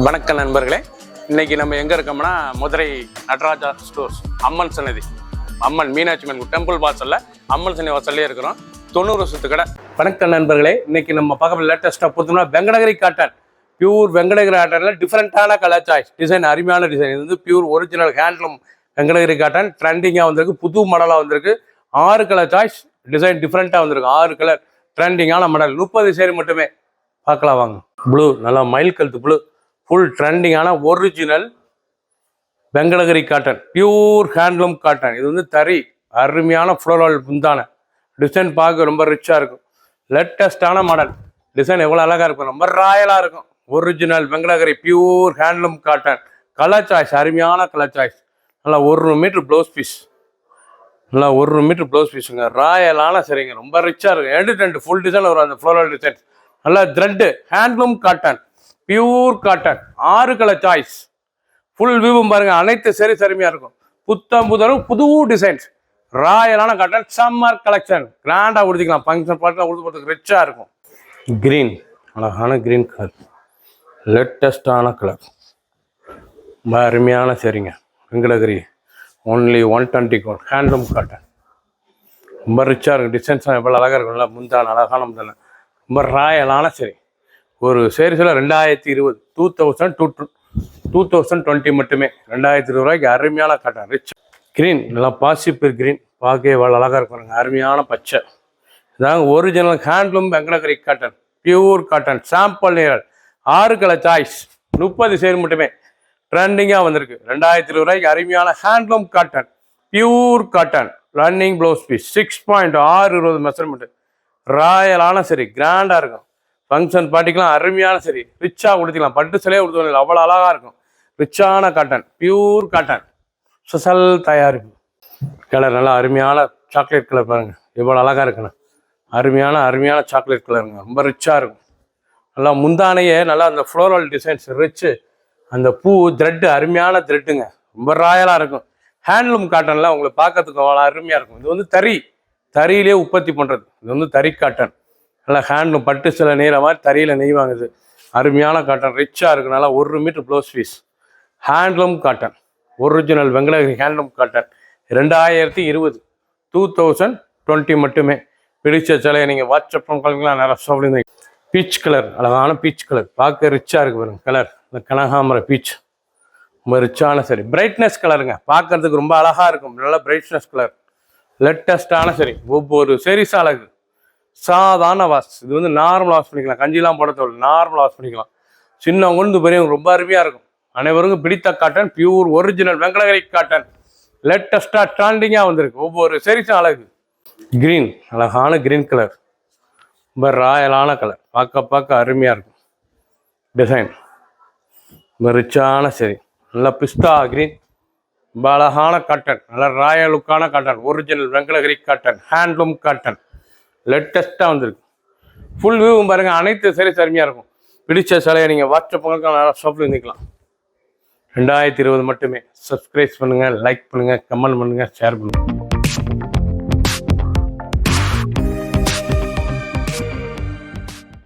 வணக்கம் நண்பர்களே, இன்னைக்கு நம்ம எங்க இருக்கோம்னா மதுரை நடராஜா ஸ்டோர்ஸ் அம்மன் சன்னதி, அம்மன் மீனாட்சி அம்மன் டெம்பிள் வாசல்ல அம்மன் சன்னதி வாசல்லே இருக்கிறோம். 90 வருஷத்து கடை. வணக்கம் நண்பர்களே, இன்னைக்கு நம்ம பார்க்க லேட்டஸ்டா பார்த்தோம்னா வெங்கடகிரி காட்டன், பியூர் வெங்கடகிரி காட்டன்ல டிஃப்ரெண்டான கலர் சாய்ஸ், டிசைன் அருமையான டிசைன். இது வந்து pure original handloom Venkatagiri cotton. ட்ரெண்டிங்காக வந்திருக்கு, புது மாடலாக வந்திருக்கு. 6 கலர் சாய்ஸ், டிசைன் டிஃப்ரெண்ட்டாக வந்திருக்கு. 6 கலர் ட்ரெண்டிங்கான மாடல். 30 சேரி மட்டுமே. பார்க்கலாம் வாங்க. ப்ளூ, நல்லா மயில் கழுத்து ப்ளூ, ஃபுல் ட்ரெண்டிங்கான original Venkatagiri cotton, pure handloom cotton. இது வந்து தறி, அருமையான ஃப்ளோரல் முந்தான டிசைன். பார்க்க ரொம்ப ரிச்சாக இருக்கும். லேட்டஸ்டான மாடல் டிசைன், எவ்வளோ அழகாக இருக்கும், ரொம்ப ராயலாக இருக்கும். Original Venkatagiri pure handloom cotton. Colour choice, அருமையான கலர் சாய்ஸ். நல்லா 1 மீட்டர் ப்ளவுஸ் பீஸ், நல்லா 1 மீட்டர் ப்ளவுஸ் பீஸுங்க. ராயலான சரிங்க, ரொம்ப ரிச்சாக இருக்கும். ரெண்டு ஃபுல் டிசைன் வரும் அந்த ஃப்ளோரல் டிசைன். நல்லா thread handloom cotton, pure cotton. 6 colour choice, full வியூவும் பாருங்க. அனைத்து சரி அருமையா இருக்கும். புத்தம் புதரும் புது டிசைன்ஸ், ராயலான காட்டன், சம்மர் கலெக்ஷன். கிராண்டா உடுத்திக்கலாம், ஃபங்க்ஷன் பாட்டில் உடுத்து போகிறதுக்கு ரிச்சா இருக்கும். கிரீன், அழகான கிரீன் கலர், லேட்டஸ்டான கலர், ரொம்ப அருமையான சரிங்க. Venkatagiri only 120 count handloom cotton. ரொம்ப ரிச்சாக இருக்கும். டிசைன்ஸ்லாம் எவ்வளோ அழகாக இருக்கும்ல. முந்தான அழகான முந்தான, ரொம்ப ராயலான சரி. ஒரு சேரீஸில் 2020 2020 மட்டுமே. 2020 ரூபாய்க்கு அருமையான காட்டன் ரிச் கிரீன். நல்லா பாசிப்பிள் கிரீன், பார்க்க எவ்வளோ அழகாக இருக்கும். அருமையான பச்சை. இதாங்க original handloom Venkatagiri cotton, pure cotton, sample நிறல். 6 கலர் சாய்ஸ், 30 சேரி மட்டுமே. ட்ரெண்டிங்காக வந்திருக்கு. 2020 ரூபாய்க்கு அருமையான handloom cotton, pure cotton. Running blouse piece 6.620 measurement. ராயலான சரி, கிராண்டாக இருக்கும். ஃபங்க்ஷன் பார்ட்டிக்கெலாம் அருமையான சரி, ரிச்சாக கொடுத்துக்கலாம். பட்டு சிலையே கொடுத்து அவ்வளோ அழகாக இருக்கும். ரிச்சான காட்டன், பியூர் காட்டன், ஸ்பெஷல் தயாரிப்பு. கலர் நல்லா அருமையான சாக்லேட் கலர் பாருங்கள், எவ்வளோ அழகாக இருக்குண்ணா. அருமையான சாக்லேட் கலருங்க, ரொம்ப ரிச்சாக இருக்கும். நல்லா முந்தானையே நல்லா அந்த ஃப்ளோரல் டிசைன்ஸ் ரிச்சு. அந்த பூ த்ரெட்டு அருமையான த்ரெட்டுங்க, ரொம்ப ராயலாக இருக்கும். ஹேண்ட்லூம் காட்டனில் உங்களுக்கு பார்க்கறதுக்கு அவ்வளோ அருமையாக இருக்கும். இது வந்து தறியிலே உற்பத்தி பண்ணுறது. இது வந்து தறி காட்டன். நல்லா ஹேண்ட்லூம் பட்டு சில நெய்கிற மாதிரி தறியில் நெய்வாங்க. இது அருமையான காட்டன், ரிச்சாக இருக்கும். நல்லா 1 metre blouse piece. Handloom cotton, original Venkatagiri handloom cotton. 2020 மட்டுமே. பிடிச்ச சிலையை நீங்கள் வாட்ஸ்அப் பண்ணிக்கலாம். நிறைய சாப்பிடுங்க. பீச் கலர், அழகான பீச் கலர், பார்க்க ரிச்சாக இருக்கு பாருங்க. கலர் இந்த கனகாமர பீச், ரொம்ப ரிச்சான சரி. பிரைட்னஸ் கலருங்க, பார்க்கறதுக்கு ரொம்ப அழகாக இருக்கும். நல்ல பிரைட்னஸ் கலர், லேட்டஸ்டான சரி. ஒவ்வொரு சரிசா அழகு. சாதாரண வாஷ். இது வந்து நார்மல் வாஷ் பண்ணிக்கலாம், கஞ்சிலாம் போட தேவை, நார்மல் வாஷ் பண்ணிக்கலாம். சின்னவங்க வந்து பெரியவங்க ரொம்ப அருமையாக இருக்கும். அனைவருக்கும் பிடித்த cotton, pure original Venkatagiri cotton. லேட்டஸ்டாக ட்ரெண்டிங்காக வந்திருக்கு. ஒவ்வொரு சரிசும் அழகு. கிரீன், அழகான கிரீன் கலர், ரொம்ப ராயலான கலர், பார்க்க அருமையாக இருக்கும். டிசைன் ரொம்ப ரிச்சான சரி. நல்லா பிஸ்தா கிரீன், ரொம்ப அழகான காட்டன், நல்ல ராயல் லுக்கான cotton, original Venkatagiri cotton, handloom cotton. லேட்டஸ்ட்டாக வந்திருக்கு. ஃபுல் வியூவும் பாருங்கள். அனைத்து சரி அருமையாக இருக்கும். பிடிச்ச சிலையை நீங்கள் வாட்ஸ்அப் நல்லா ஷாப்பில் இருந்துக்கலாம். 2020 மட்டுமே. சப்ஸ்கிரைப் பண்ணுங்கள், லைக் பண்ணுங்கள், கமெண்ட் பண்ணுங்கள், ஷேர் பண்ணுங்கள்.